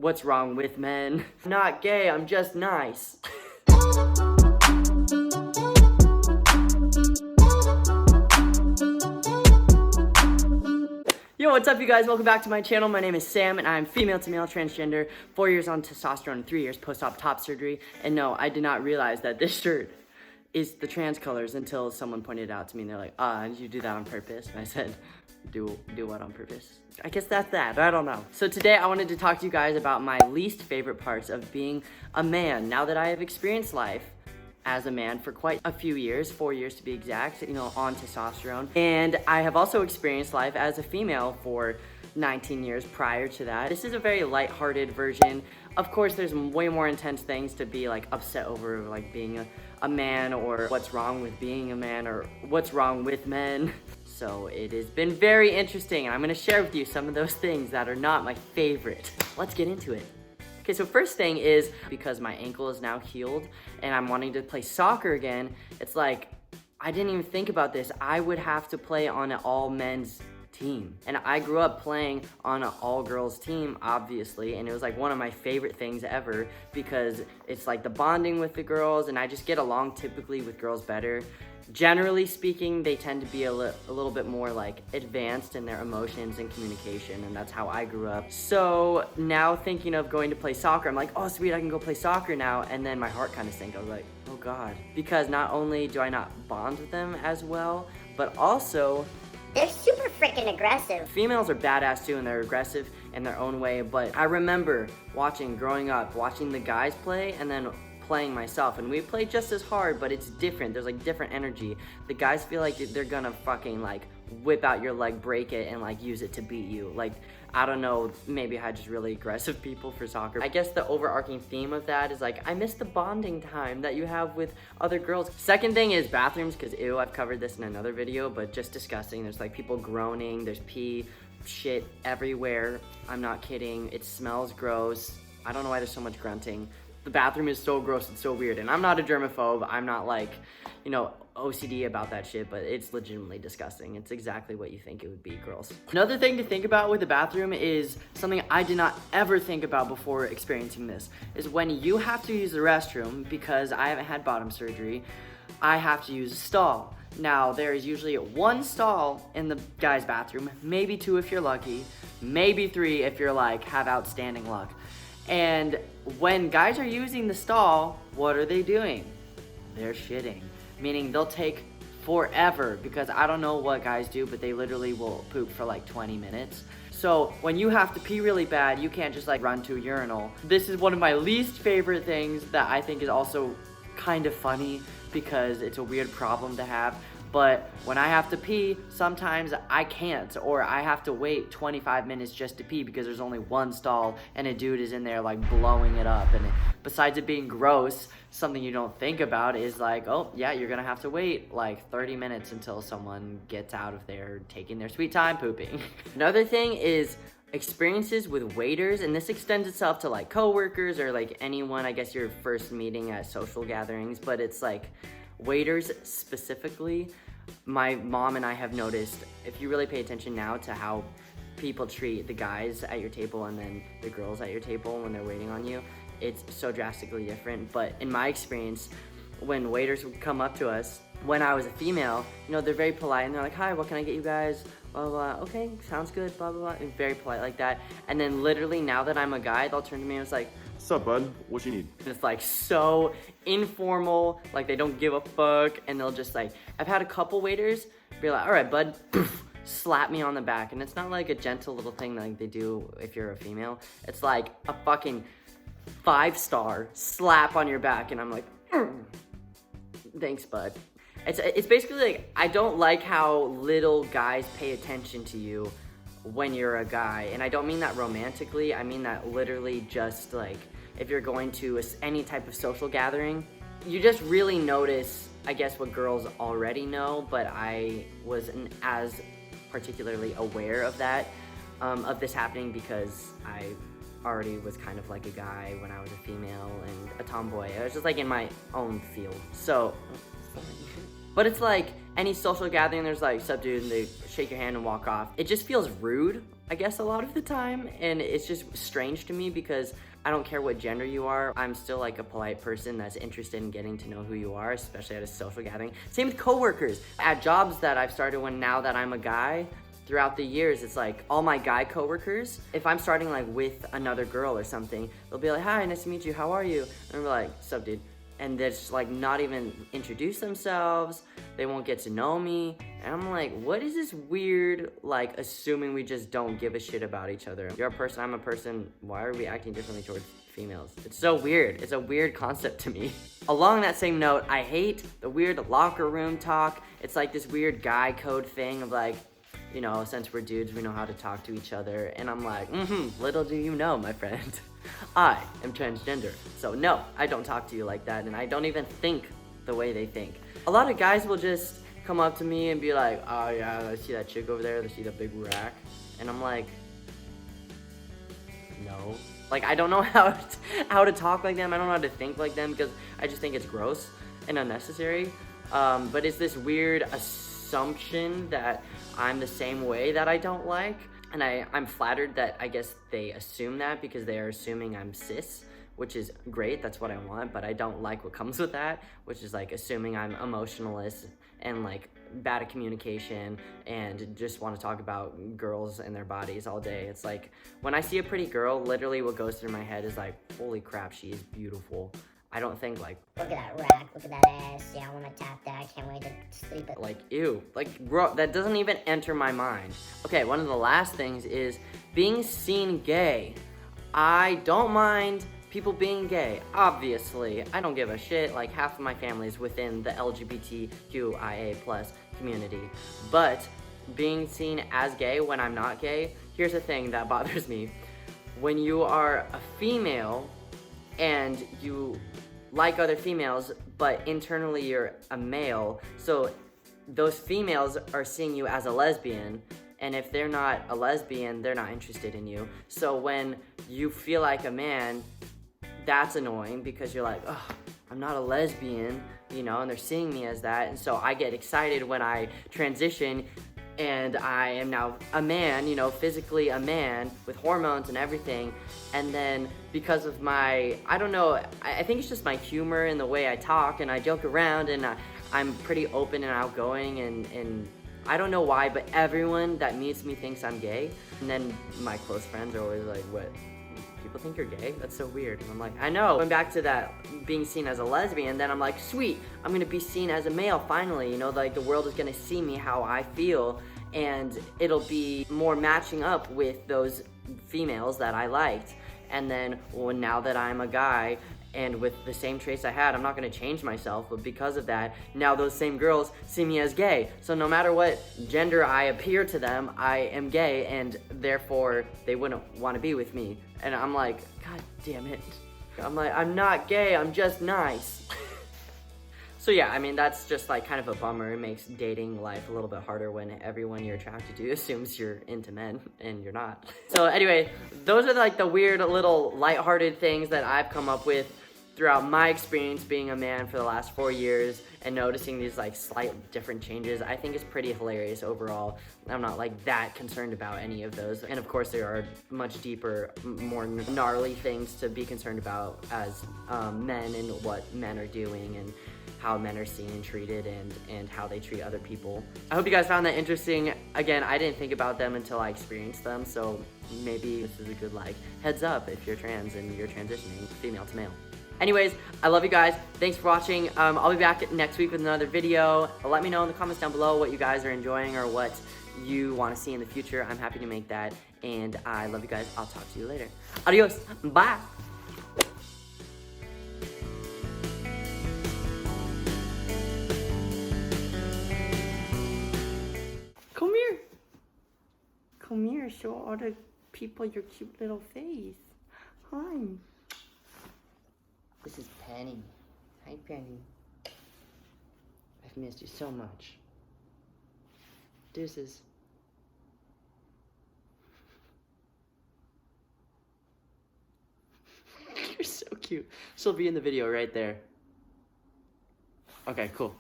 What's wrong with men? I'm not gay, I'm just nice. Yo, what's up you guys? Welcome back to my channel. My name is Sam and I'm female to male transgender, 4 years on testosterone, 3 years post-op top surgery. And no, I did not realize that this shirt is the trans colors until someone pointed it out to me and they're like, did you do that on purpose? And I said, do what on purpose? I guess that's that, I don't know. So today I wanted to talk to you guys about my least favorite parts of being a man. Now that I have experienced life as a man for quite a few years, 4 years to be exact, on testosterone. And I have also experienced life as a female for 19 years prior to that. This is a very lighthearted version. Of course, there's way more intense things to be like upset over, like being a man, or what's wrong with being a man, or what's wrong with men. So it has been very interesting, and I'm gonna share with you some of those things that are not my favorite. Let's get into it. Okay, so first thing is, because my ankle is now healed and I'm wanting to play soccer again, it's like, I didn't even think about this. I would have to play on an all men's team. And I grew up playing on an all girls team, obviously, and it was like one of my favorite things ever because it's like the bonding with the girls, and I just get along typically with girls better. Generally speaking, they tend to be a little bit more like advanced in their emotions and communication, and that's how I grew up. So now thinking of going to play soccer, I'm like, oh sweet, I can go play soccer now. And then my heart kind of sank. I was like, oh God. Because not only do I not bond with them as well, but also they're super freaking aggressive. Females are badass too, and they're aggressive in their own way. But I remember growing up, watching the guys play and then playing myself, and we play just as hard, but it's different. There's like different energy. The guys feel like they're gonna fucking like whip out your leg, break it, and like use it to beat you. Like, I don't know, maybe I had just really aggressive people for soccer. I guess the overarching theme of that is like, I miss the bonding time that you have with other girls. Second thing is bathrooms, because ew, I've covered this in another video, but just disgusting. There's like people groaning, there's pee, shit everywhere. I'm not kidding, it smells gross. I don't know why there's so much grunting. The bathroom is so gross and so weird, and I'm not a germaphobe. I'm not like, OCD about that shit, but it's legitimately disgusting. It's exactly what you think it would be, girls. Another thing to think about with the bathroom is something I did not ever think about before experiencing this, is when you have to use the restroom, because I haven't had bottom surgery, I have to use a stall. Now, there is usually one stall in the guy's bathroom, maybe two if you're lucky, maybe three if you're like, have outstanding luck. And when guys are using the stall, what are they doing? They're shitting. Meaning they'll take forever, because I don't know what guys do, but they literally will poop for like 20 minutes. So when you have to pee really bad, you can't just like run to a urinal. This is one of my least favorite things that I think is also kind of funny, because it's a weird problem to have. But when I have to pee, sometimes I can't, or I have to wait 25 minutes just to pee because there's only one stall and a dude is in there like blowing it up. And besides it being gross, something you don't think about is like, oh yeah, you're gonna have to wait like 30 minutes until someone gets out of there taking their sweet time pooping. Another thing is experiences with waiters, and this extends itself to like coworkers or like anyone, I guess, you're first meeting at social gatherings, but it's like waiters specifically. My mom and I have noticed, if you really pay attention now to how people treat the guys at your table and then the girls at your table when they're waiting on you, it's so drastically different. But in my experience, when waiters would come up to us, when I was a female, they're very polite and they're like, hi, what can I get you guys? Blah, blah, blah. Okay, sounds good, blah, blah, blah. And very polite like that. And then literally now that I'm a guy, they'll turn to me and it's like, what's up, bud? What you need? And it's like so informal, like they don't give a fuck, and they'll just like, I've had a couple waiters be like, all right, bud, slap me on the back. And it's not like a gentle little thing like they do if you're a female. It's like a fucking 5-star slap on your back, and I'm like, thanks, bud. It's basically like, I don't like how little guys pay attention to you when you're a guy. And I don't mean that romantically, I mean that literally just like, if you're going to any type of social gathering, you just really notice, I guess, what girls already know, but I wasn't as particularly aware of that, of this happening, because I already was kind of like a guy when I was a female and a tomboy. I was just like in my own field. So, but it's like any social gathering, there's like, sup dude, and they shake your hand and walk off. It just feels rude I guess, a lot of the time, and it's just strange to me because I don't care what gender you are. I'm still like a polite person that's interested in getting to know who you are, especially at a social gathering. Same with coworkers. At jobs that I've started now that I'm a guy, throughout the years, it's like all my guy coworkers, if I'm starting like with another girl or something, they'll be like, hi, nice to meet you, how are you? And we're like, sup, dude? And they're just like not even introduce themselves. They won't get to know me. And I'm like, what is this weird, like, assuming we just don't give a shit about each other? You're a person, I'm a person. Why are we acting differently towards females? It's so weird. It's a weird concept to me. Along that same note, I hate the weird locker room talk. It's like this weird guy code thing of like, you know, since we're dudes, we know how to talk to each other. And I'm like, little do you know, my friend. I am transgender. So no, I don't talk to you like that, and I don't even think the way they think. A lot of guys will just come up to me and be like, oh yeah, I see that chick over there, I see that big rack. And I'm like, no. Like, I don't know how to talk like them. I don't know how to think like them because I just think it's gross and unnecessary. But it's this weird assumption that I'm the same way that I don't like. And I'm flattered that I guess they assume that because they are assuming I'm cis, which is great, that's what I want, but I don't like what comes with that, which is like assuming I'm emotionalist and like bad at communication and just want to talk about girls and their bodies all day. It's like, when I see a pretty girl, literally what goes through my head is like, holy crap, she is beautiful. I don't think like, look at that rack, look at that ass, yeah, I wanna tap that, I can't wait to sleep it. Like, ew, like, bro, that doesn't even enter my mind. Okay, one of the last things is being seen gay. I don't mind people being gay, obviously. I don't give a shit, like half of my family is within the LGBTQIA+ community. But being seen as gay when I'm not gay, here's the thing that bothers me. When you are a female and you like other females, but internally you're a male, so those females are seeing you as a lesbian, and if they're not a lesbian, they're not interested in you. So when you feel like a man, that's annoying because you're like, oh, I'm not a lesbian, you know, and they're seeing me as that, and so I get excited when I transition and I am now a man, you know, physically a man with hormones and everything. And then because of my, I don't know, I think it's just my humor and the way I talk and I joke around and I'm pretty open and outgoing and I don't know why, but everyone that meets me thinks I'm gay. And then my close friends are always like, what? People think you're gay? That's so weird. And I'm like, I know. Going back to that being seen as a lesbian, then I'm like, sweet, I'm gonna be seen as a male finally, you know, like the world is gonna see me how I feel and it'll be more matching up with those females that I liked. And then now that I'm a guy and with the same traits I had, I'm not gonna change myself, but because of that, now those same girls see me as gay. So no matter what gender I appear to them, I am gay and therefore they wouldn't wanna be with me. And I'm like, God damn it. I'm like, I'm not gay, I'm just nice. So yeah, I mean, that's just like kind of a bummer. It makes dating life a little bit harder when everyone you're attracted to assumes you're into men and you're not. So anyway, those are like the weird little lighthearted things that I've come up with throughout my experience being a man for the last 4 years and noticing these like slight different changes. I think it's pretty hilarious overall. I'm not like that concerned about any of those. And of course there are much deeper, more gnarly things to be concerned about as men and what men are doing and how men are seen and treated and how they treat other people. I hope you guys found that interesting. Again, I didn't think about them until I experienced them, so maybe this is a good like heads up if you're trans and you're transitioning female to male. Anyways, I love you guys. Thanks for watching. I'll be back next week with another video. Let me know in the comments down below what you guys are enjoying or what you want to see in the future. I'm happy to make that. And I love you guys. I'll talk to you later. Adios. Bye. Come here. Come here. Show all the people your cute little face. Hi. This is Penny. Hi, Penny. I've missed you so much. Deuces. You're so cute. She'll be in the video right there. Okay, cool.